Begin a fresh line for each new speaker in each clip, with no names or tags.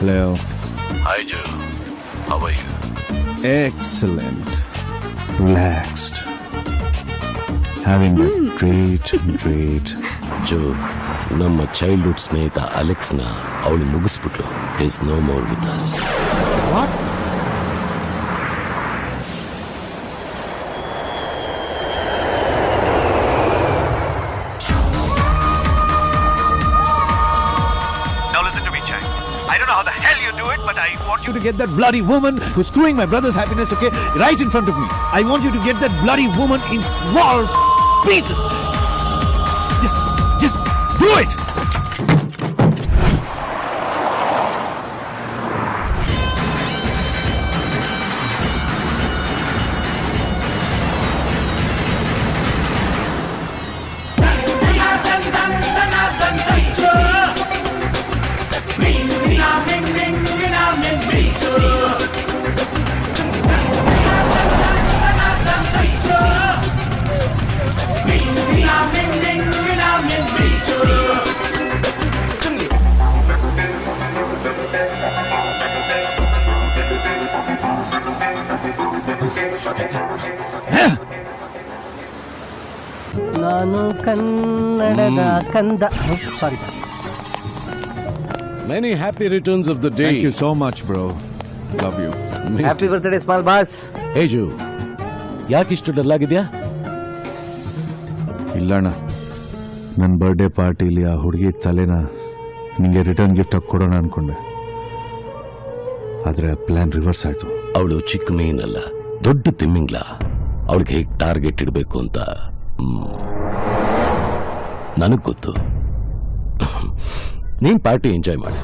Hello.
Hi Joe, how are you?
Excellent. Relaxed. Having a great
Joe, ನಮ್ಮ childhood ಸ್ನೇಹಿತ ಅಲೆಕ್ಸ್ನ ಅವಳು ಮುಗಿಸ್ಬಿಟ್ಲು. Is no more with us.
What?
Now listen to me, Chang. I don't know how the hell you do it, but I want you
To get that bloody woman who's screwing my brother's happiness, okay, right in front of me. I want you to get that bloody woman in small pieces. Just do it.
ನಾನು ಕನ್ನಡದ ಕಂದ. ಸಾರಿ.
Many happy returns of the day.
Thank you so much, bro. Love you.
Happy birthday small boss.
Hey Joe, ಯಾಕಿಷ್ಟು dull ಆಗಿದ್ಯಾ?
ಇಲ್ಲಣ್ಣ, ನನ್ನ birthday ಪಾರ್ಟಿಲಿ ಆ ಹುಡುಗಿ ತಲೆನ ನಿಂಗೆ ರಿಟರ್ನ್ ಗಿಫ್ಟ್ ಆಗಿ ಕೊಡೋಣ ಅನ್ಕೊಂಡೆ. ಆದ್ರೆ ಪ್ಲಾನ್ ರಿವರ್ಸ್ ಆಯ್ತು.
ಅವಳು ಚಿಕ್ಕ ಮೇನಲ್ಲ, ದೊಡ್ಡ ತಿಮ್ಮಿಂಗ್ಲ. ಅವಳಿಗೆ ಹೇಗೆ ಟಾರ್ಗೆಟ್ ಇಡಬೇಕು ಅಂತ ನನಗ್ ಗೊತ್ತು. ನೀನ್ ಪಾರ್ಟಿ ಎಂಜಾಯ್ ಮಾಡಿ.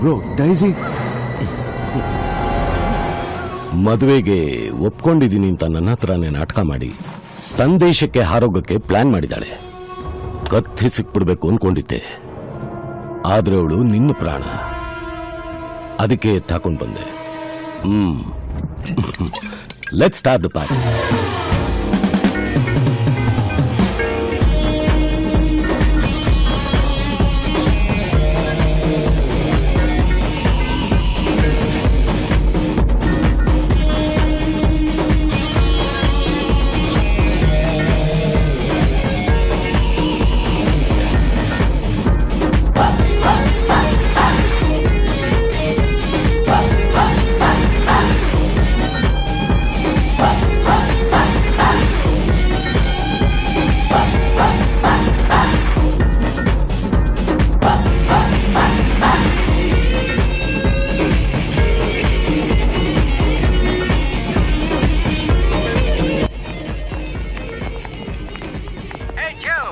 ಬ್ರೋ, ಡೈಸಿ
ಮದುವೆಗೆ ಒಪ್ಕೊಂಡಿದ್ದೀನಿ ಅಂತ ನನ್ನ ಹತ್ರನೇ ನಾಟಕ ಮಾಡಿ ತನ್ನ ದೇಶಕ್ಕೆ ಹಾರೋಗಕ್ಕೆ ಪ್ಲಾನ್ ಮಾಡಿದಾಳೆ. ಕತ್ತಿ ಸಿಕ್ಬಿಡ್ಬೇಕು ಅನ್ಕೊಂಡಿದ್ದೆ, ಆದ್ರೆ ಅವಳು ನಿನ್ನ ಪ್ರಾಣ. ಅದಕ್ಕೆ ಎತ್ತಾಕೊಂಡು ಬಂದೆ. Let's start the party.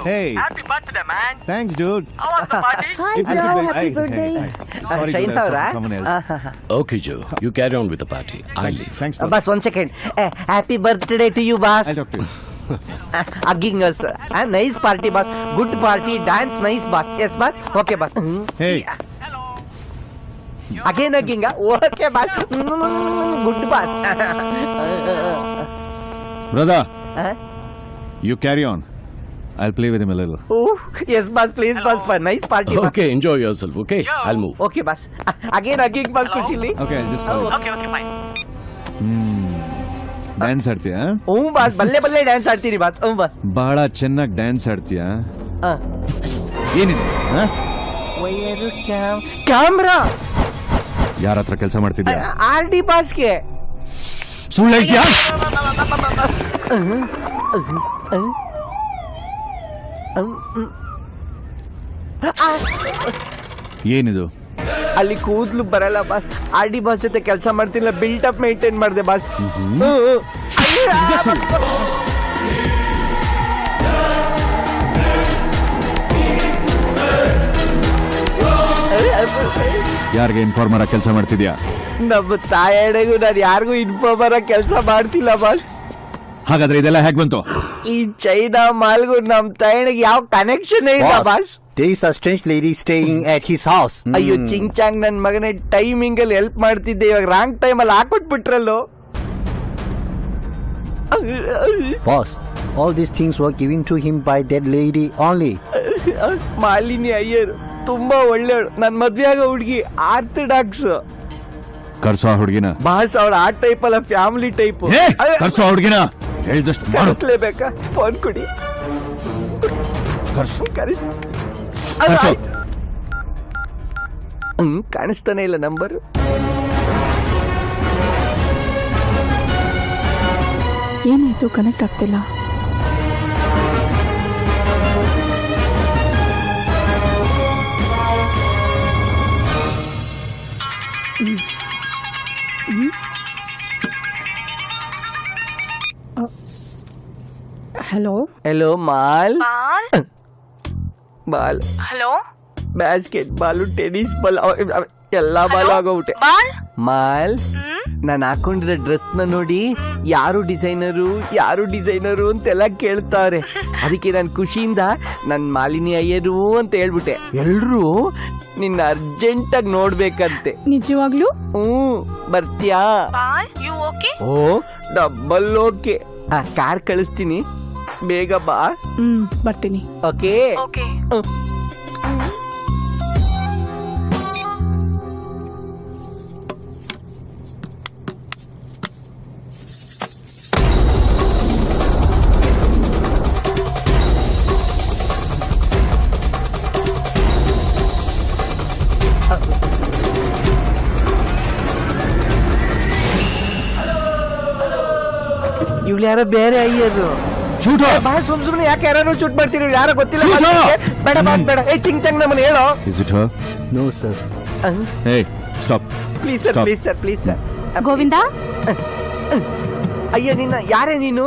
Hey.
Happy birthday, man.
Thanks, dude.
How was the party?
Hi,
It was
Joe.
good.
Happy
Hi.
birthday.
Sorry,
Shine
dude, I
ಅವರಾ?
saw someone else.
Okay Joe, you carry on with the party. I leave.
Thanks, bro.
Boss 1 second. Happy birthday to you boss.
I'll talk to you.
Hugging us. Nice party boss. Good party. Dance nice boss. Yes boss. Okay boss.
Hey.
Hello.
Again hugging. Okay boss. Good boss.
Brother,
Huh?
you carry on. I'll play with him a little.
Oh, yes boss. Please boss. For nice party boss.
Okay, enjoy yourself. Okay, I'll move.
Okay boss. Again hugging boss.
Hello?
ಖುಷಿಲಿ.
Okay, I'll just call you.
Okay, fine.
Dance ಆಡ್ತೀಯಾ?
ಹ್ಞೂ boss, ಬಲ್ಲೆ dance ಆಡ್ತೀರಿ boss. ಹ್ಞೂ boss.
ಬಹಳ ಚೆನ್ನಾಗಿ dance ಆಡ್ತೀಯಾ? ಏನಿದೆ?
Wire camera
ಯಾರ ಹತ್ರ ಕೆಲಸ ಮಾಡ್ತಿದ್ಯಾ?
ಆರ್ ಡಿ ಬಾಸ್ಗೆ.
ಸುಳ್ಳು ಹೇಳ್ತೀಯಾ? ಏನಿದು?
ಅಲ್ಲಿ ಕೂದ್ಲು ಬರಲ್ಲ ಬಾಸ್. ಆರ್ ಡಿ ಬಾಸ್ ಜೊತೆ ಕೆಲಸ ಮಾಡ್ತಿಲ್ಲ, ಬಿಲ್ಟ್ ಅಪ್ ಮೇಂಟೈನ್ ಮಾಡಿದೆ ಬಾಸ್.
ಯಾರಿಗೆ ಇನ್ಫಾರ್ಮರ್ ಆಗಿ ಕೆಲಸ ಮಾಡ್ತಿದ್ಯಾ?
ನಮ್ಮ ತಾಯಣೆಗೂ ನಾನು ಯಾರಿಗೂ ಇನ್ಫಾರ್ಮರ್ ಆಗಿ ಕೆಲಸ ಮಾಡ್ತಿಲ್ಲ ಬಾಸ್.
ಹಾಗಾದ್ರೆ ಇದೆಲ್ಲ ಹೇಗ್ ಬಂತು?
ಈ ಚೈನಾ ಮಾಲ್ಗೂ ನಮ್ ತಾಯಣಿಗೆ ಯಾವ ಕನೆಕ್ಷನ್ ಇಲ್ಲ boss.
There is a strange lady staying at his house.
ಅಯ್ಯೋ ಚಿಂಚಾಂಗ್ ನನ್ ಮಗನೇ, ಟೈಮಿಂಗ್ ಅಲ್ಲಿ ಹೆಲ್ಪ್ ಮಾಡ್ತಿದ್ದೆ, ಇವಾಗ ರಾಂಗ್ ಟೈಮ್ ಅಲ್ಲಿ ಹಾಕೊಟ್ಬಿಟ್ರಲ್ಲೋ.
Boss, all these things were given to him by that lady only.
Malini Iyer ತುಂಬಾ ಒಳ್ಳೆಯವಳು. ನನ್ ಮದ್ವೆ ಆಗೋ ಹುಡುಗಿ ಆರ್ಥೋಡಾಕ್ಸ್.
ಕರ್ಸೋ ಹುಡುಗಿನ
ಬಾಸ್, ಅವಳ ಆ ಟೈಪ್ ಅಲ್ಲ, ಫ್ಯಾಮಿಲಿ ಟೈಪ್.
ಕರ್ಸೋ ಹುಡುಗಿನ ಹೇಳಿದಷ್ಟು ಮಾಡು.
ಕಳಿಸ್ಲೇಬೇಕಾ? ಫೋನ್ ಕೊಡಿ.
ಕರ್ಸು.
ಕಾಣಿಸ್ತಾನೆ ಇಲ್ಲ ನಂಬರ್.
ಏನಾಯ್ತು, ಕನೆಕ್ಟ್ ಆಗ್ತಿಲ್ಲ. Hello
hello mall. Ball.
Hello,
basketball, tennis ball, ಎಲ್ಲಾ ಬಾಲ್ ಆಗೋಗ್ಬಿಟ್ಟೆ. ಮಾಲ್, ನಾನು ಹಾಕೊಂಡಿರೋ ಡ್ರೆಸ್ ನ ನೋಡಿ ಯಾರು ಡಿಸೈನರು ಅಂತೆಲ್ಲ ಕೇಳ್ತಾವ್ರೆ. ಅದಕ್ಕೆ ನಾನು ಖುಷಿಯಿಂದ ನನ್ ಮಾಲಿನಿ ಅಯ್ಯರು ಅಂತ ಹೇಳ್ಬಿಟ್ಟೆ. ಎಲ್ರು ನಿನ್ನ ಅರ್ಜೆಂಟ್ ಆಗಿ ನೋಡ್ಬೇಕಂತೆ.
ನಿಜವಾಗ್ಲೂ?
ಬರ್ತೀಯಾ? ಓ, ಡಬಲ್ ಓಕೆ. ಕಾರ್ ಕಳಿಸ್ತೀನಿ, ಬೇಗ ಬಾ.
ಬರ್ತೀನಿ.
ಓಕೆ. ಇವ್ಳು ಯಾರೋ ಬೇರೆ ಅಯ್ಯರು. ಸುಮ್ನೆ ಯಾಕೆ ಯಾರು ಶೂಟ್ ಮಾಡ್ತೀರಿ? ಯಾರೋ ಗೊತ್ತಿಲ್ಲ. ಬೇಡ ಬೇಡ. ಚಿಂಗ್ ಚಂಗ್ ನಮ್ಮನ್ನ ಹೇಳೋ.
No sir.
Please sir.
Govinda,
ಅಯ್ಯ ನಿನ್ನ ಯಾರೇ ನೀನು?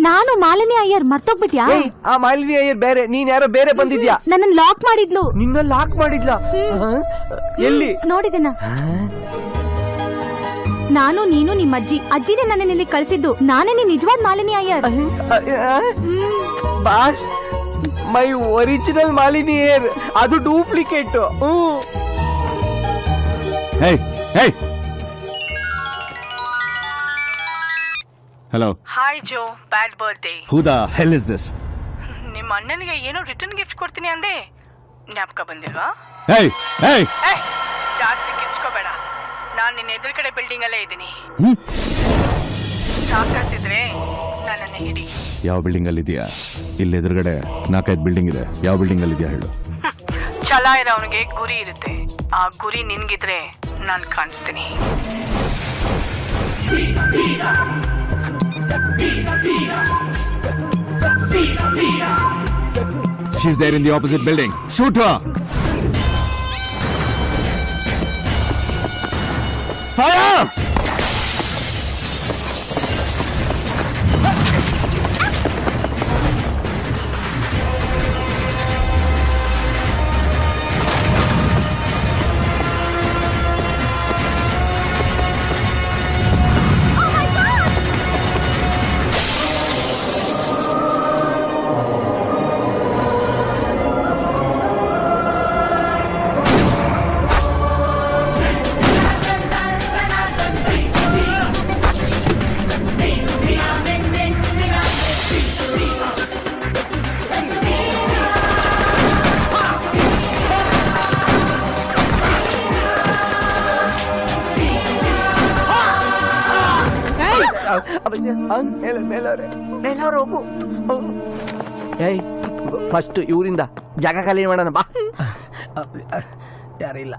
ನಾನು ಮಾಲಿನಿ ಅಯ್ಯರ್. ಮರ್ತೋಗ್ಬಿಟ್ಯಾ?
ಆ ಮಾಲಿನಿ ಅಯ್ಯರ್ ಬೇರೆ, ನೀನ್ ಯಾರೋ ಬೇರೆ ಬಂದಿದ್ಯಾ.
ನನ್ನ ಲಾಕ್ ಮಾಡಿದ್ಲು.
ನಿನ್ನ ಲಾಕ್ ಮಾಡಿದ್ಲ? ಎಲ್ಲಿ
ನೋಡಿದನ? ನಾನು, ನೀನು, ನಿಮ್ಮ ಅಜ್ಜಿನೇ ನನ್ನ ಇಲ್ಲಿ ಕಳ್ಸಿದ್ದು. ನಾನೇ ನೀನ್ ನಿಜವಾದ ಮಾಲಿನಿ ಅಯ್ಯರ್.
ಬಾಸ್, ಮೈ ಒರಿಜಿನಲ್ ಮಾಲಿನಿ ಅಯ್ಯರ್, ಅದು duplicate.
Hello.
Hi Joe, bad birthday.
Who the hell is this?
ನಿಮ್ಮ ಅಣ್ಣನಿಗೆ ಏನೋ ರಿಟರ್ನ್ ಗಿಫ್ಟ್ ಕೊಡ್ತೀನಿ ಅಂದೆ, ಜ್ಞಾಪಕ ಬಂದಿಲ್ವಾ? ಜಾಸ್ತಿ ಕಿರ್ಚ್ಕೋಬೇಡ, ನಾನು ನಿನ್ನ ಎದುರುಗಡೆ ಬಿಲ್ಡಿಂಗ್ ಅಲ್ಲೇ ಇದ್ದೀನಿ. ಸಾಕಾಗ್ತಿದ್ರೆ ನನ್ನನ್ನ ಹಿಡಿ.
ಯಾವ ಬಿಲ್ಡಿಂಗ್ ಅಲ್ಲಿ ಇದೆಯಾ? ಇಲ್ಲಿ ಎದುರುಗಡೆ 4-5 ಬಿಲ್ಡಿಂಗ್ ಇದೆ. ಯಾವ ಬಿಲ್ಡಿಂಗ್ ಅಲ್ಲಿ ಇದೆಯಾ ಹೇಳು.
ಛಲ ಇರೋವನಿಗೆ ಗುರಿ ಇರುತ್ತೆ. ಆ ಗುರಿ ನಿನ್ಗಿದ್ರೆ ನಾನು ಕಾಣಿಸ್ತೀನಿ.
She's there in the opposite building. Shoot her! Fire!
First ಇವರಿಂದ ಜಾಗ ಖಾಲಿ ಮಾಡೋಣ ಬಾ. ಯಾರಿಲ್ಲ.